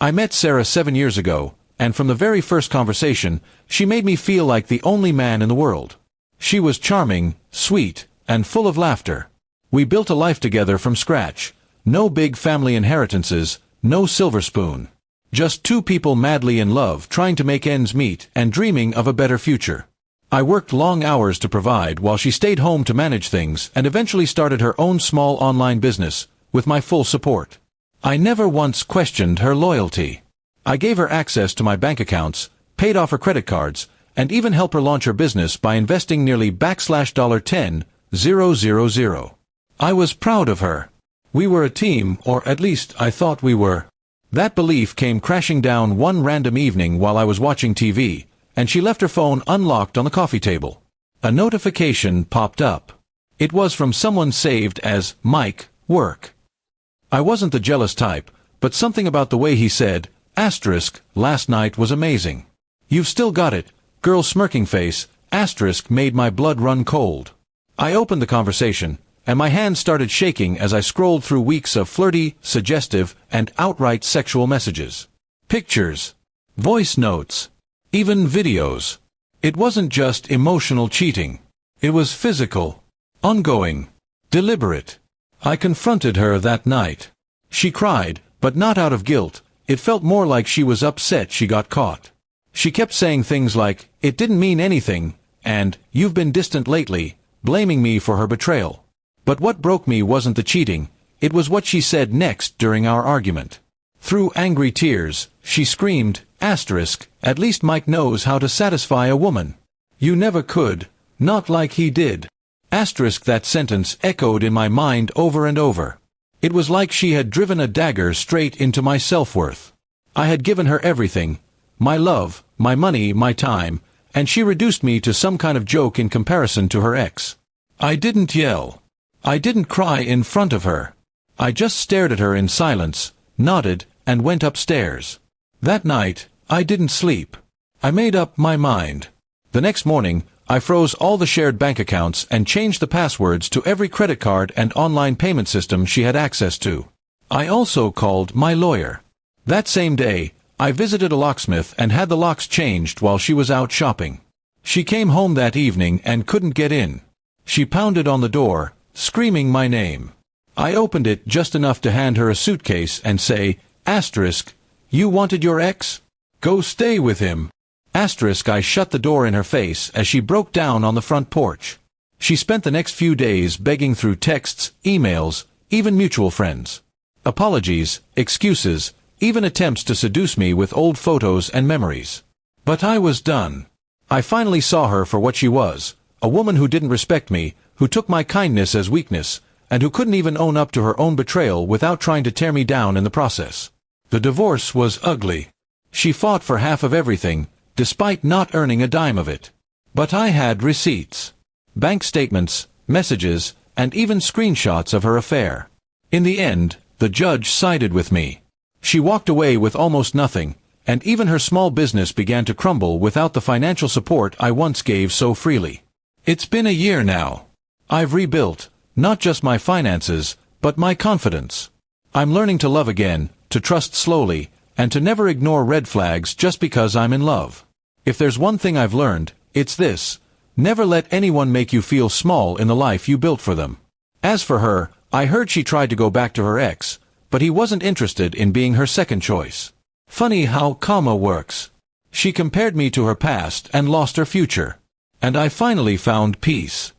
I met Sarah 7 years ago, and from the very first conversation, she made me feel like the only man in the world. She was charming, sweet, and full of laughter. We built a life together from scratch. No big family inheritances, no silver spoon. Just two people madly in love, trying to make ends meet and dreaming of a better future. I worked long hours to provide while she stayed home to manage things and eventually started her own small online business, with my full support. I never once questioned her loyalty. I gave her access to my bank accounts, paid off her credit cards, and even helped her launch her business by investing nearly $10,000. I was proud of her. We were a team, or at least I thought we were. That belief came crashing down one random evening while I was watching TV, and she left her phone unlocked on the coffee table. A notification popped up. It was from someone saved as Mike, work. I wasn't the jealous type, but something about the way he said, last night was amazing. You've still got it, girl smirking face, made my blood run cold. I opened the conversation, and my hands started shaking as I scrolled through weeks of flirty, suggestive, and outright sexual messages. Pictures, voice notes, even videos. It wasn't just emotional cheating. It was physical, ongoing, deliberate. I confronted her that night. She cried, but not out of guilt. It felt more like she was upset she got caught. She kept saying things like, "It didn't mean anything," and "You've been distant lately," blaming me for her betrayal. But what broke me wasn't the cheating, it was what she said next during our argument. Through angry tears, she screamed, "At least Mike knows how to satisfy a woman. You never could, not like he did." That sentence echoed in my mind over and over. It was like she had driven a dagger straight into my self-worth. I had given her everything, my love, my money, my time, and she reduced me to some kind of joke in comparison to her ex. I didn't yell. I didn't cry in front of her. I just stared at her in silence, nodded, and went upstairs. That night, I didn't sleep. I made up my mind. The next morning, I froze all the shared bank accounts and changed the passwords to every credit card and online payment system she had access to. I also called my lawyer. That same day, I visited a locksmith and had the locks changed while she was out shopping. She came home that evening and couldn't get in. She pounded on the door, screaming my name. I opened it just enough to hand her a suitcase and say, "You wanted your ex? Go stay with him." I shut the door in her face as she broke down on the front porch. She spent the next few days begging through texts, emails, even mutual friends. Apologies, excuses, even attempts to seduce me with old photos and memories. But I was done. I finally saw her for what she was, a woman who didn't respect me, who took my kindness as weakness, and who couldn't even own up to her own betrayal without trying to tear me down in the process. The divorce was ugly. She fought for half of everything, despite not earning a dime of it. But I had receipts, bank statements, messages, and even screenshots of her affair. In the end, the judge sided with me. She walked away with almost nothing, and even her small business began to crumble without the financial support I once gave so freely. It's been a year now. I've rebuilt, not just my finances, but my confidence. I'm learning to love again, to trust slowly, and to never ignore red flags just because I'm in love. If there's one thing I've learned, it's this: never let anyone make you feel small in the life you built for them. As for her, I heard she tried to go back to her ex, but he wasn't interested in being her second choice. Funny how karma works. She compared me to her past and lost her future. And I finally found peace.